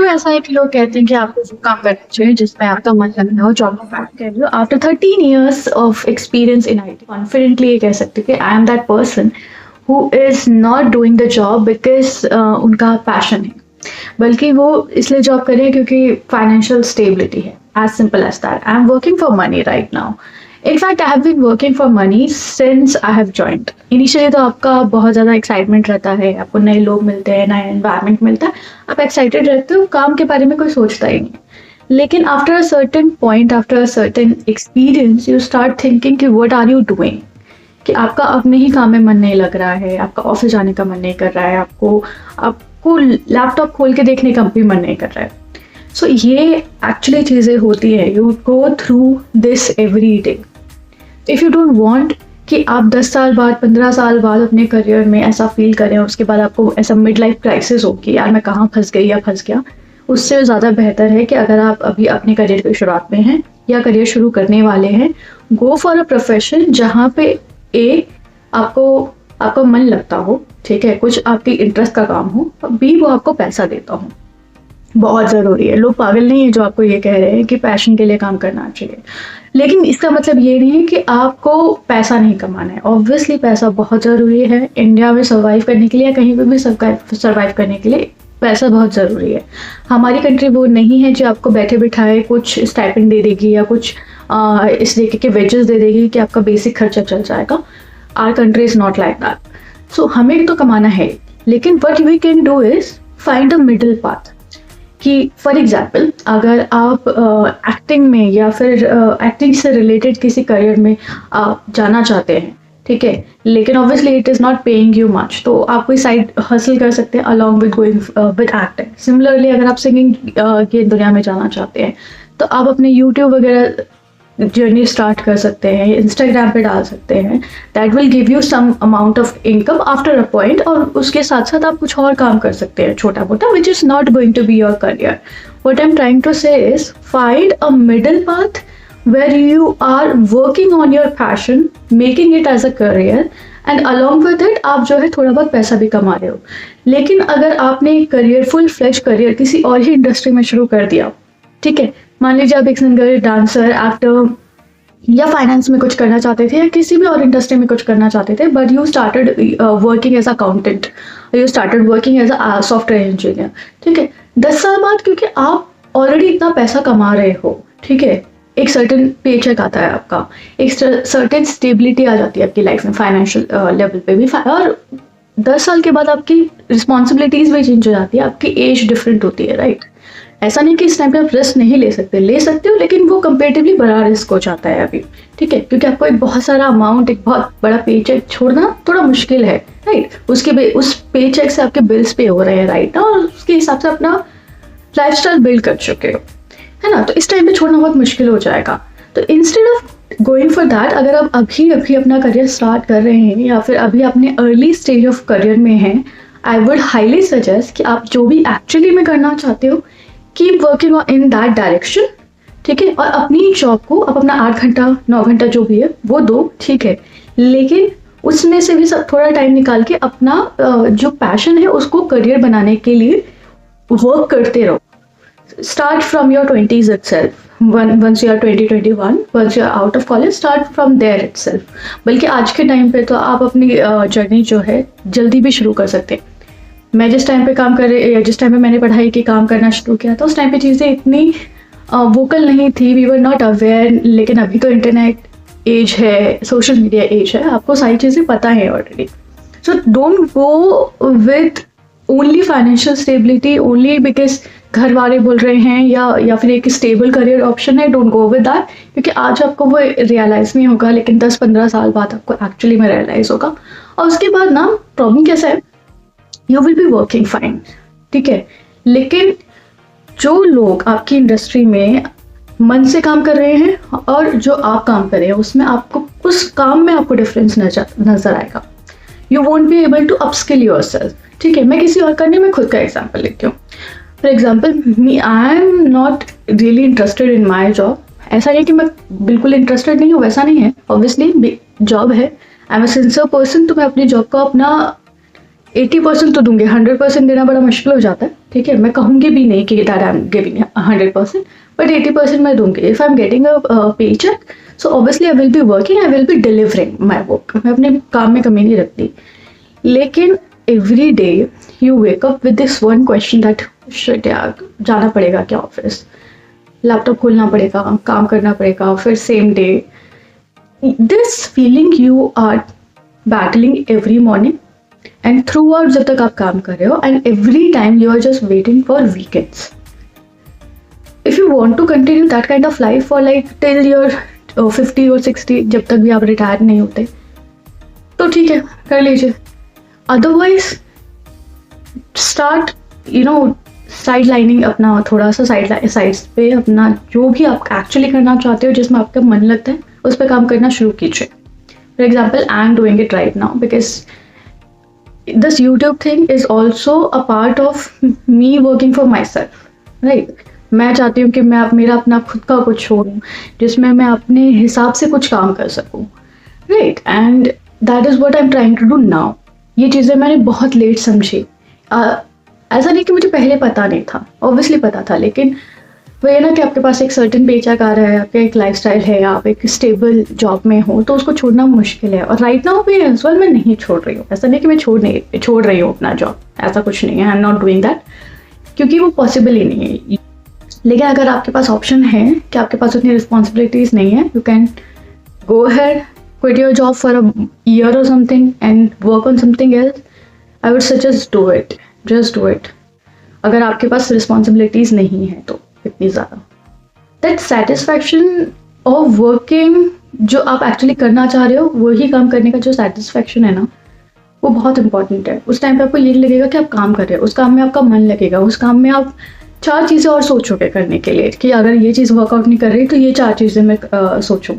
ऐसा है कि लोग कहते हैं कि आपको वो काम करना चाहिए जिसमें आपका मन लगना हो, जॉब में बैठ कर। After 13 years of experience in IT confidently ये कह सकते हैं कि I am that person who is not doing the job because उनका पैशन है, बल्कि वो इसलिए जॉब कर रहे हैं क्योंकि फाइनेंशियल स्टेबिलिटी है। As simple as that. I am working for money right now. In fact, I have been working for money since I have joined. Initially तो आपका बहुत ज़्यादा एक्साइटमेंट रहता है, आपको नए लोग मिलते हैं, नया एनवायरनमेंट मिलता है, आप एक्साइटेड रहते हो, काम के बारे में कोई सोचता ही नहीं। लेकिन after a certain point, after a certain experience, you start thinking कि व्हाट आर यू डूइंग, कि आपका अपने ही काम में मन नहीं लग रहा है, आपका ऑफिस जाने का मन नहीं कर रहा है, आपको लैपटॉप खोल के देखने का भी मन नहीं कर रहा है। सो ये एक्चुअली चीज़ें होती है। You go through this every day. If you don't want कि आप 10 साल बाद, 15 साल बाद अपने करियर में ऐसा फील करें, उसके बाद आपको ऐसा मिड लाइफ क्राइसिस हो कि यार मैं कहाँ फंस गई या फंस गया, उससे ज़्यादा बेहतर है कि अगर आप अभी अपने करियर की शुरुआत में हैं या करियर शुरू करने वाले हैं, गो फॉर अ प्रोफेशन जहाँ पे आपका मन लगता हो, ठीक है, कुछ आपकी इंटरेस्ट का काम हो, बी वो आपको पैसा देता हो। बहुत ज़रूरी है। लोग पागल नहीं है जो आपको ये कह रहे हैं कि पैशन के लिए काम करना चाहिए, लेकिन इसका मतलब ये नहीं है कि आपको पैसा नहीं कमाना है। ऑब्वियसली पैसा बहुत ज़रूरी है। इंडिया में सर्वाइव करने के लिए या कहीं पर भी सर्वाइव करने के लिए पैसा बहुत ज़रूरी है। हमारी कंट्री वो नहीं है जो आपको बैठे बिठाए कुछ स्टाइपेंड दे देगी या कुछ इस तरीके के वेजेस दे देगी कि आपका बेसिक खर्चा चल जाएगा। Our country is not like that. So हमें तो कमाना है, लेकिन what we can do is find a middle path. कि फॉर एग्जाम्पल अगर आप एक्टिंग में या फिर एक्टिंग से रिलेटेड किसी करियर में आप जाना चाहते हैं, ठीक है, लेकिन obviously it is not paying you much, तो आप कोई साइड हासिल कर सकते हैं along with going with acting. Similarly अगर आप सिंगिंग की दुनिया में जाना चाहते हैं तो आप अपने यूट्यूब वगैरह जर्नी स्टार्ट कर सकते हैं, इंस्टाग्राम पे डाल सकते हैं। That will give you some amount of income after a point, और उसके साथ साथ आप कुछ और काम कर सकते हैं छोटा मोटा, which is not going to be your career. What I am trying to say is find a middle path where you are working on your passion, making it as a career, and along with it आप जो है थोड़ा बहुत पैसा भी कमा रहे हो। लेकिन अगर आपने एक करियर, फुल फ्लेश करियर किसी और ही इंडस्ट्री में शुरू कर दिया, ठीक है, मान लीजिए आप एक सिंगर, डांसर, एक्टर या फाइनेंस में कुछ करना चाहते थे या किसी भी और इंडस्ट्री में कुछ करना चाहते थे, but you started working as a accountant, you started working as a software engineer, ठीक है, 10 साल बाद क्योंकि आप ऑलरेडी इतना पैसा कमा रहे हो, ठीक है, एक सर्टेन पे चेक आता है आपका, एक सर्टेन स्टेबिलिटी आ जाती है आपकी लाइफ में फाइनेंशियल लेवल पे भी, और 10 साल के बाद आपकी रिस्पॉन्सिबिलिटीज भी चेंज हो जाती है, आपकी एज डिफरेंट होती है, राइट। ऐसा नहीं कि इस टाइम पे आप रिस्क नहीं ले सकते, ले सकते हो, लेकिन वो कंपेरेटिवली बड़ा रिस्क हो जाता है अभी, ठीक है, क्योंकि आपको एक बहुत सारा अमाउंट, एक बहुत बड़ा पे चेक छोड़ना थोड़ा मुश्किल है, राइट। उस पे चेक से आपके बिल्स पे हो रहे हैं, राइट ना, और उसके हिसाब से अपना लाइफस्टाइल बिल्ड कर चुके हो, है ना, तो इस टाइम पे छोड़ना बहुत मुश्किल हो जाएगा। तो instead of going for that, अगर आप अभी अपना करियर स्टार्ट कर रहे हैं या फिर अभी अपने अर्ली स्टेज ऑफ करियर में हैं, आई वुड हाईली सजेस्ट कि आप जो भी एक्चुअली में करना चाहते हो, keep working in that direction, ठीक है, और अपनी जॉब को आप अपना 8 घंटा 9 घंटा जो भी है वो दो, ठीक है, लेकिन उसमें से भी सब थोड़ा टाइम निकाल के अपना जो पैशन है उसको करियर बनाने के लिए वर्क करते रहो। Start from your 20s itself. Once you are 20-21, once you are out of college, start from there itself. बल्कि आज के टाइम पे तो आप अपनी जर्नी जो है जल्दी भी शुरू कर सकते हैं। मैं जिस टाइम पे जिस टाइम पे मैंने पढ़ाई की, काम करना शुरू किया था, उस टाइम पे चीज़ें इतनी वोकल नहीं थी, वी वर नॉट अवेयर। लेकिन अभी तो इंटरनेट एज है, सोशल मीडिया एज है, आपको सारी चीज़ें पता है already. So don't go with only financial stability only because घर वाले बोल रहे हैं या फिर एक स्टेबल करियर ऑप्शन है, डोंट गो विद दैट, क्योंकि आज आपको वो रियलाइज़ नहीं होगा, लेकिन 10-15 साल बाद आपको एक्चुअली में रियलाइज़ होगा। और उसके बाद ना प्रॉब्लम कैसा है, you will be working fine, ठीक है, लेकिन जो लोग आपकी इंडस्ट्री में मन से काम कर रहे हैं और जो आप काम कर रहे हैं उसमें आपको, उस काम में आपको डिफरेंस नजर आएगा। You won't be able to upskill yourself, ठीक है। मैं किसी और करने में खुद का एग्जाम्पल लेती हूँ। For example me, I am not really interested in my job. ऐसा नहीं कि मैं बिल्कुल इंटरेस्टेड नहीं हूँ, वैसा नहीं है, ऑब्वियसली जॉब है, I am a sincere person, तो मैं अपनी जॉब को अपना 80% तो दूंगी, 100% देना बड़ा मुश्किल हो जाता है, ठीक है। मैं कहूँगी भी नहीं कि that I am giving 100%, but 80% मैं दूंगी। If I am getting a paycheck, so obviously I will be working, I will be delivering my work. मैं अपने काम में कमी नहीं रखती। लेकिन every day you wake up with this one question that shit यार, जाना पड़ेगा क्या ऑफिस, लैपटॉप खोलना पड़ेगा, काम करना पड़ेगा, फिर same day. This feeling you are battling every morning and throughout जब तक आप काम कर रहे हो, and every time you are just waiting for weekends. If you want to continue that kind of life for like till your 50 और 60, जब तक भी आप रिटायर नहीं होते, तो ठीक है, कर लीजिए। अदरवाइज स्टार्ट साइड लाइनिंग अपना, थोड़ा सा साइड्स पे अपना जो भी आप एक्चुअली करना चाहते हो, जिसमें आपका मन लगता है, उस पर काम करना शुरू कीजिए। For example, I am doing it right now because this YouTube thing is also a part of me working for myself, right. मैं चाहती हूँ कि मैं मेरा अपना खुद का कुछ छोड़ूँ, जिसमें मैं अपने हिसाब से कुछ काम कर सकूँ, right. And that is what I am trying to do now. ये चीज़ें मैंने बहुत लेट समझी। ऐसा नहीं कि मुझे पहले पता नहीं था, ऑब्वियसली पता था, लेकिन वो ये ना कि आपके पास एक सर्टेन पेचेक आ रहा है, आपका एक लाइफस्टाइल है, आप एक स्टेबल जॉब में हो, तो उसको छोड़ना मुश्किल है। और राइट नाउ भी एज वेल मैं नहीं छोड़ रही हूँ। ऐसा नहीं कि मैं छोड़ रही हूँ अपना जॉब, ऐसा कुछ नहीं है। I am not doing that, क्योंकि वो पॉसिबल ही नहीं है। लेकिन अगर आपके पास ऑप्शन है कि आपके पास उतनी रिस्पॉन्सिबिलिटीज़ नहीं है, you can go ahead, quit your job for a year or something and work on something else. I would suggest do it. Just do it. अगर आपके पास रिस्पॉन्सिबिलिटीज नहीं है तो इतनी ज़्यादा, दैट सेटिस्फैक्शन ऑफ वर्किंग, जो आप एक्चुअली करना चाह रहे हो वही काम करने का जो सेटिस्फैक्शन है ना, वो बहुत इंपॉर्टेंट है। उस टाइम पे आपको ये लगेगा कि आप काम कर रहे हो, उस काम में आपका मन लगेगा, उस काम में आप 4 चीज़ें और सोचोगे करने के लिए कि अगर ये चीज़ वर्कआउट नहीं कर रही तो ये 4 चीज़ें मैं सोचूं,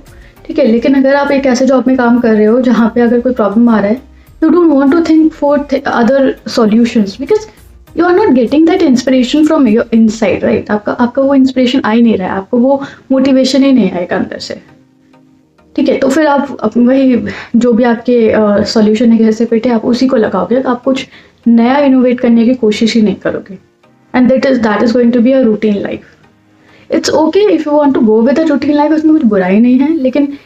ठीक है। लेकिन अगर आप एक ऐसे जॉब में काम कर रहे हो जहाँ पे अगर कोई प्रॉब्लम आ रहा है, you don't want to think for other solutions because you are not getting that inspiration from your inside, right. आपका वो इंस्पिरेशन आ ही नहीं रहा है, आपको वो मोटिवेशन ही नहीं आएगा अंदर से, ठीक है। तो फिर आप वही जो भी आपके सॉल्यूशन है, कैसे फिट है, आप उसी को लगाओगे, आप कुछ नया इनोवेट करने की कोशिश ही नहीं करोगे। And that is going to be a routine life. It's okay if you want to go with a routine life, उसमें कुछ बुराई नहीं है। लेकिन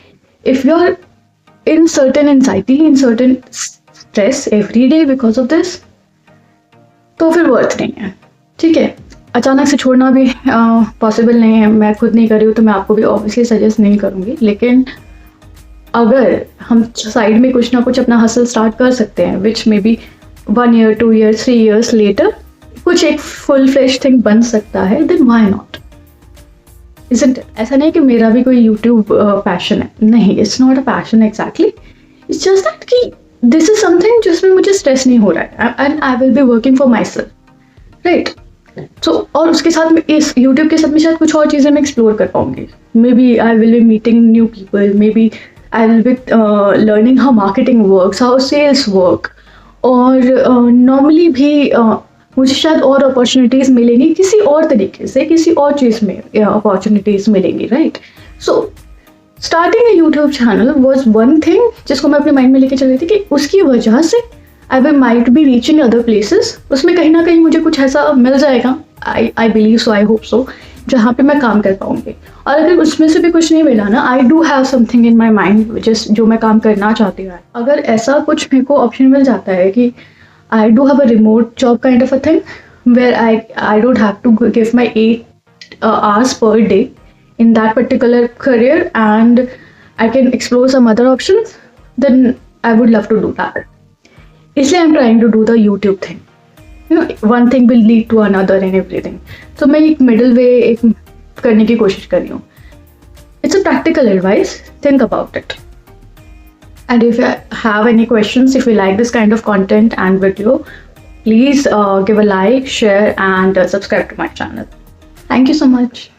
if you are in certain anxiety, in certain stress every day because of this, तो फिर worth नहीं है, ठीक है। अचानक से छोड़ना भी पॉसिबल नहीं है। मैं खुद नहीं कर रही हूँ तो मैं आपको भी ऑब्वियसली सजेस्ट नहीं करूँगी। लेकिन अगर हम साइड में कुछ ना कुछ अपना हसल स्टार्ट कर सकते हैं, which may be 1 year 2 years 3 years later कुछ एक फुल फ्लेश थिंग बन सकता है, then why not, isn't it. ऐसा नहीं कि मेरा भी कोई यूट्यूब पैशन है, नहीं, it's not a passion exactly. It's just that कि दिस इज समथिंग जिसमें मुझे स्ट्रेस नहीं हो रहा है and I will be working for myself, right. So और उसके साथ में इस यूट्यूब के साथ में शायद कुछ और चीज़ें मैं एक्सप्लोर कर पाऊंगी। Maybe I will be meeting new people, maybe I will be learning how marketing works, how sales work, और नॉर्मली भी मुझे शायद और अपॉर्चुनिटीज़ मिलेंगी किसी और तरीके से, किसी और चीज़ में अपॉर्चुनिटीज़ मिलेंगी, right. So starting a YouTube channel was one thing जिसको मैं अपने माइंड में लेके चल रही थी कि उसकी वजह से I will might be reaching other places, उसमें कहीं ना कहीं मुझे कुछ ऐसा मिल जाएगा, I believe so, I hope so, जहाँ पे मैं काम कर पाऊंगी। और अगर उसमें से भी कुछ नहीं मिला ना, I do have something in my mind जो मैं काम करना चाहती हूँ। अगर ऐसा कुछ मेरे को ऑप्शन मिल जाता है कि I do have a remote job kind of a thing where I don't have to give my 8 hours per day in that particular career and I can explore some other options, then I would love to do that. इसलिए I'm trying to do the YouTube thing. You know, one thing will lead to another and everything. So मैं एक middle way एक करने की कोशिश कर रही हूँ. It's a practical advice. Think about it. And if you have any questions, if you like this kind of content and video, please give a like, share and subscribe to my channel. Thank you so much.